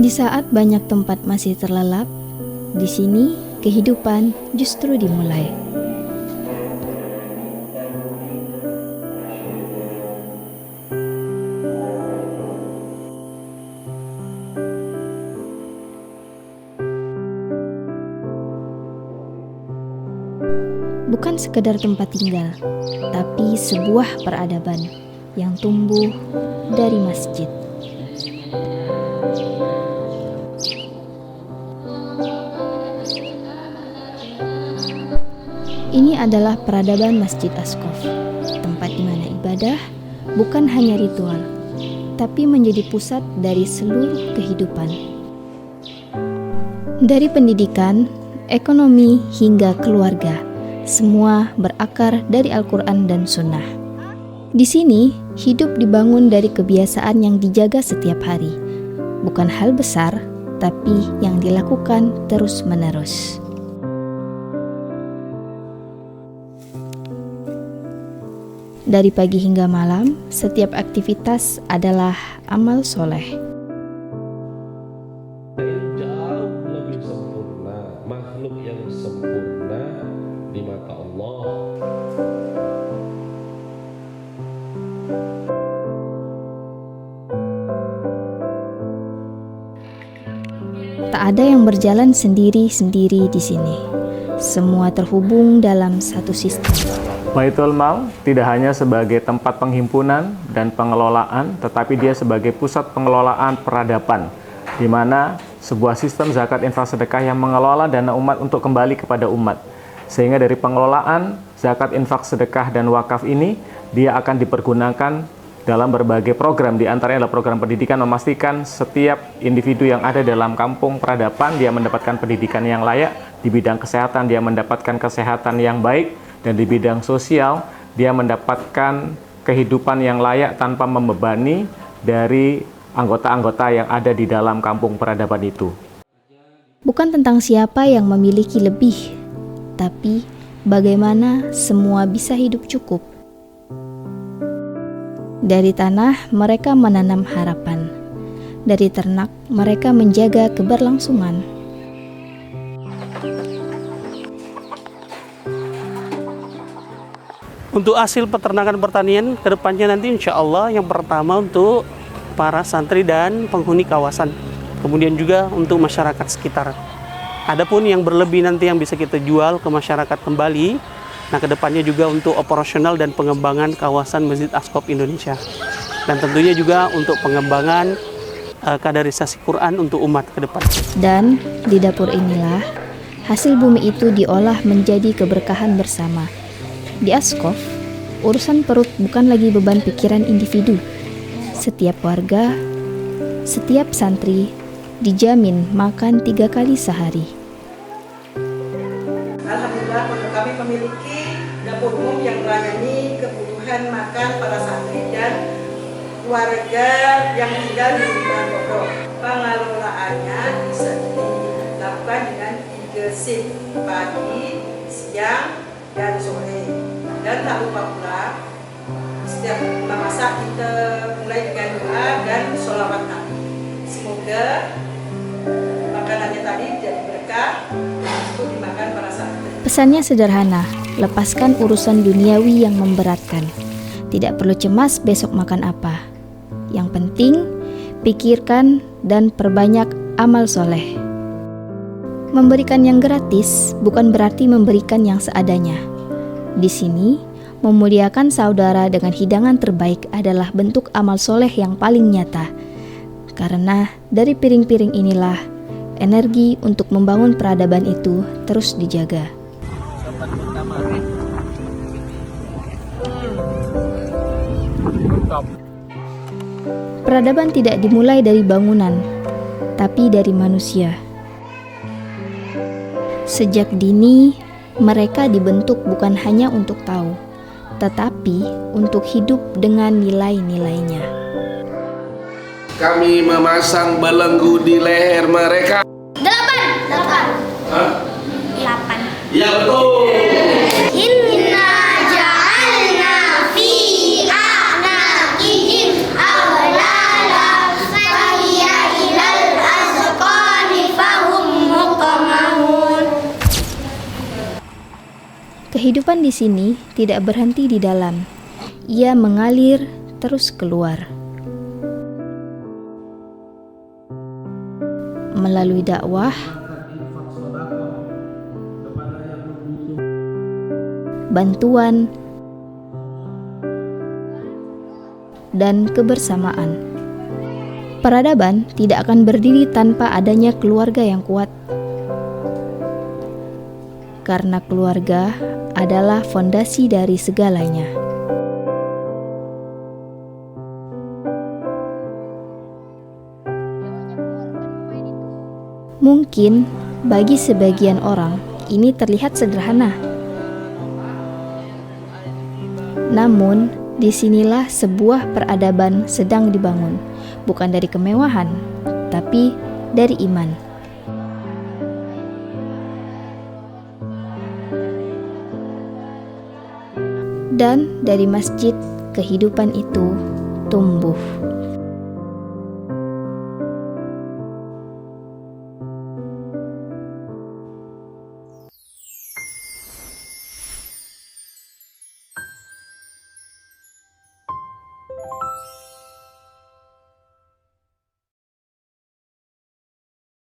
Di saat banyak tempat masih terlelap, di sini kehidupan justru dimulai. Bukan sekedar tempat tinggal, tapi sebuah peradaban yang tumbuh dari masjid. Ini adalah peradaban Masjid Askof, tempat di mana ibadah bukan hanya ritual, tapi menjadi pusat dari seluruh kehidupan. Dari pendidikan, ekonomi, hingga keluarga, semua berakar dari Al-Quran dan Sunnah. Di sini, hidup dibangun dari kebiasaan yang dijaga setiap hari. Bukan hal besar, tapi yang dilakukan terus-menerus. Dari pagi hingga malam, setiap aktivitas adalah amal soleh. Jauh lebih sempurna, makhluk yang sempurna di mata Allah. Tak ada yang berjalan sendiri-sendiri di sini. Semua terhubung dalam satu sistem. Baitul Mal tidak hanya sebagai tempat penghimpunan dan pengelolaan, tetapi dia sebagai pusat pengelolaan peradaban, di mana sebuah sistem zakat infak sedekah yang mengelola dana umat untuk kembali kepada umat. Sehingga dari pengelolaan zakat infak sedekah dan wakaf ini, dia akan dipergunakan dalam berbagai program, di antaranya adalah program pendidikan, memastikan setiap individu yang ada dalam kampung peradaban dia mendapatkan pendidikan yang layak, di bidang kesehatan dia mendapatkan kesehatan yang baik, dan di bidang sosial dia mendapatkan kehidupan yang layak tanpa membebani dari anggota-anggota yang ada di dalam kampung peradaban itu. Bukan tentang siapa yang memiliki lebih, tapi bagaimana semua bisa hidup cukup. Dari tanah mereka menanam harapan, dari ternak mereka menjaga keberlangsungan. Untuk hasil peternakan pertanian kedepannya nanti insya Allah yang pertama untuk para santri dan penghuni kawasan, kemudian juga untuk masyarakat sekitar. Adapun yang berlebih nanti yang bisa kita jual ke masyarakat kembali, nah kedepannya juga untuk operasional dan pengembangan kawasan Masjid Askof Indonesia. Dan tentunya juga untuk pengembangan kaderisasi Quran untuk umat ke depan. Dan di dapur inilah hasil bumi itu diolah menjadi keberkahan bersama. Di Askof, urusan perut bukan lagi beban pikiran individu. Setiap warga, setiap santri dijamin makan 3 kali sehari. Alhamdulillah kami memiliki dapur umum yang melayani kebutuhan makan para santri dan warga yang tinggal di lingkungan pondok. Pengelolaannya bisa dilakukan dengan 3 shift, pagi, siang, dan sore. Dan tak lupa pula setiap memasak kita mulai dengan doa dan sholawat Nabi. Semoga makanannya tadi jadi berkah untuk dimakan para santri. Pesannya sederhana, lepaskan urusan duniawi yang memberatkan. Tidak perlu cemas besok makan apa. Yang penting, pikirkan dan perbanyak amal soleh. Memberikan yang gratis bukan berarti memberikan yang seadanya. Di sini, memuliakan saudara dengan hidangan terbaik adalah bentuk amal soleh yang paling nyata. Karena dari piring-piring inilah, energi untuk membangun peradaban itu terus dijaga. Peradaban tidak dimulai dari bangunan, tapi dari manusia. Sejak dini, mereka dibentuk bukan hanya untuk tahu, tetapi untuk hidup dengan nilai-nilainya. Kami memasang belenggu di leher mereka. 8. Hah? 8. Ya betul. Inna ja'alna fi a'naqihim aghlala fahiya ilal Kehidupan di sini tidak berhenti di dalam. Ia mengalir terus keluar. Melalui dakwah, bantuan, dan kebersamaan. Peradaban tidak akan berdiri tanpa adanya keluarga yang kuat. Karena keluarga adalah fondasi dari segalanya. Mungkin bagi sebagian orang ini terlihat sederhana. Namun, disinilah sebuah peradaban sedang dibangun, bukan dari kemewahan, tapi dari iman. Dan dari masjid, kehidupan itu tumbuh.